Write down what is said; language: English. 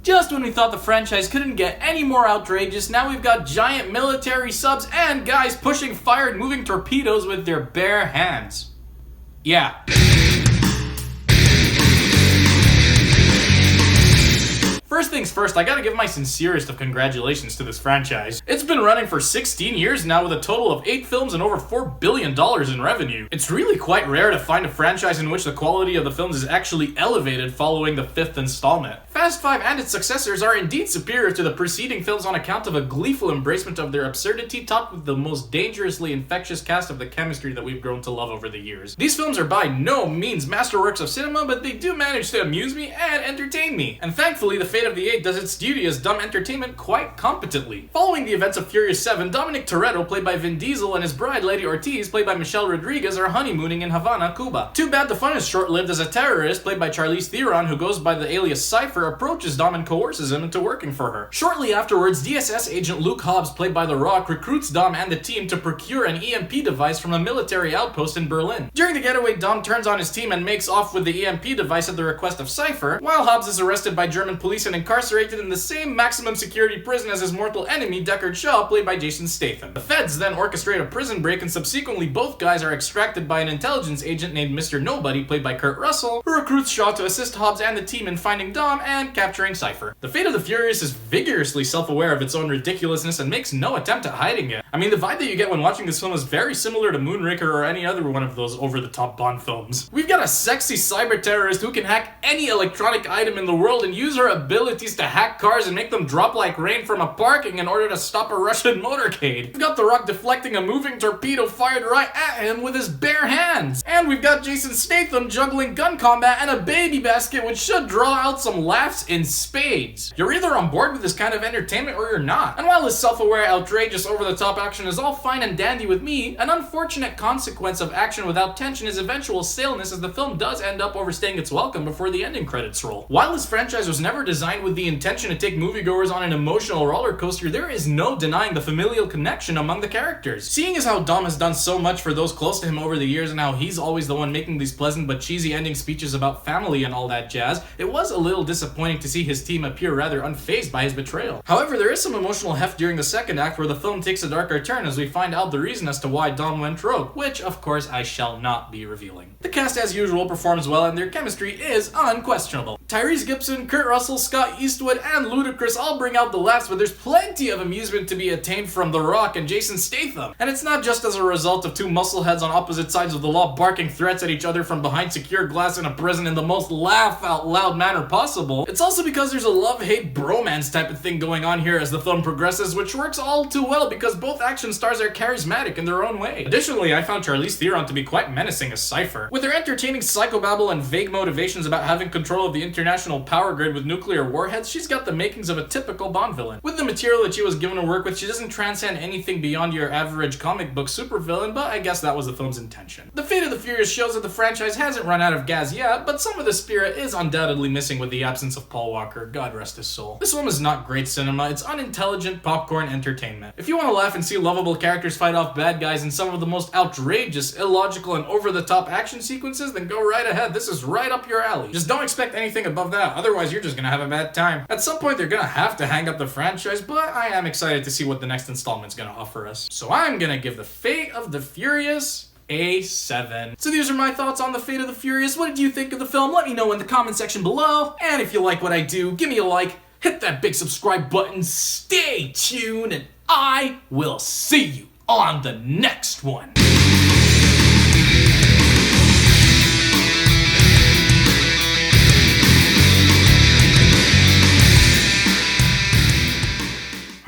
Just when we thought the franchise couldn't get any more outrageous, now we've got giant military subs and guys pushing fire and moving torpedoes with their bare hands. Yeah. First things first, I gotta give my sincerest of congratulations to this franchise. It's been running for 16 years now with a total of 8 films and over $4 billion in revenue. It's really quite rare to find a franchise in which the quality of the films is actually elevated following the 5th installment. Fast 5 and its successors are indeed superior to the preceding films on account of a gleeful embracement of their absurdity topped with the most dangerously infectious cast of the chemistry that we've grown to love over the years. These films are by no means masterworks of cinema, but they do manage to amuse me and entertain me. And thankfully, the Fate of the Eight does its duty as dumb entertainment quite competently. Following the events of Furious 7, Dominic Toretto, played by Vin Diesel, and his bride, Lady Ortiz, played by Michelle Rodriguez, are honeymooning in Havana, Cuba. Too bad the fun is short-lived as a terrorist, played by Charlize Theron, who goes by the alias Cypher, approaches Dom and coerces him into working for her. Shortly afterwards, DSS agent Luke Hobbs, played by The Rock, recruits Dom and the team to procure an EMP device from a military outpost in Berlin. During the getaway, Dom turns on his team and makes off with the EMP device at the request of Cypher, while Hobbs is arrested by German police and incarcerated in the same maximum security prison as his mortal enemy, Deckard Shaw, played by Jason Statham. The feds then orchestrate a prison break, and subsequently both guys are extracted by an intelligence agent named Mr. Nobody, played by Kurt Russell, who recruits Shaw to assist Hobbs and the team in finding Dom and capturing Cypher. The Fate of the Furious is vigorously self-aware of its own ridiculousness and makes no attempt at hiding it. I mean, the vibe that you get when watching this film is very similar to Moonraker or any other one of those over-the-top Bond films. We've got a sexy cyber terrorist who can hack any electronic item in the world and use her abilities to hack cars and make them drop like rain from a parking in order to stop a Russian motorcade. We've got The Rock deflecting a moving torpedo fired right at him with his bare hands. And we've got Jason Statham juggling gun combat and a baby basket, which should draw out some laughs in spades. You're either on board with this kind of entertainment or you're not. And while this self-aware, outrageous, over-the-top action is all fine and dandy with me, an unfortunate consequence of action without tension is eventual staleness, as the film does end up overstaying its welcome before the ending credits roll. While this franchise was never designed with the intention to take moviegoers on an emotional roller coaster, there is no denying the familial connection among the characters. Seeing as how Dom has done so much for those close to him over the years and how he's always the one making these pleasant but cheesy ending speeches about family and all that jazz, it was a little disappointing to see his team appear rather unfazed by his betrayal. However, there is some emotional heft during the second act where the film takes a darker turn as we find out the reason as to why Dom went rogue, which of course I shall not be revealing. The cast as usual performs well and their chemistry is unquestionable. Tyrese Gibson, Kurt Russell, Scott Eastwood, and Ludacris all bring out the laughs, but there's plenty of amusement to be attained from The Rock and Jason Statham. And it's not just as a result of two muscleheads on opposite sides of the law barking threats at each other from behind secure glass in a prison in the most laugh-out-loud manner possible. It's also because there's a love-hate bromance type of thing going on here as the film progresses, which works all too well because both action stars are charismatic in their own way. Additionally, I found Charlize Theron to be quite menacing as Cypher. With her entertaining psychobabble and vague motivations about having control of the international power grid with nuclear warheads, she's got the makings of a typical Bond villain. With the material that she was given to work with, she doesn't transcend anything beyond your average comic book supervillain, but I guess that was the film's intention. The Fate of the Furious shows that the franchise hasn't run out of gas yet, but some of the spirit is undoubtedly missing with the absence of Paul Walker, God rest his soul. This film is not great cinema, it's unintelligent popcorn entertainment. If you want to laugh and see lovable characters fight off bad guys in some of the most outrageous, illogical, and over-the-top action sequences, then go right ahead, this is right up your alley. Just don't expect anything above that, otherwise you're just gonna have a bad time. At some point they're gonna have to hang up the franchise, but I am excited to see what the next installment's gonna offer us. So I'm gonna give the Fate of the Furious a 7. So these are my thoughts on the Fate of the Furious. What did you think of the film? Let me know in the comment section below. And if you like what I do, give me a like, hit that big subscribe button, stay tuned, and I will see you on the next one.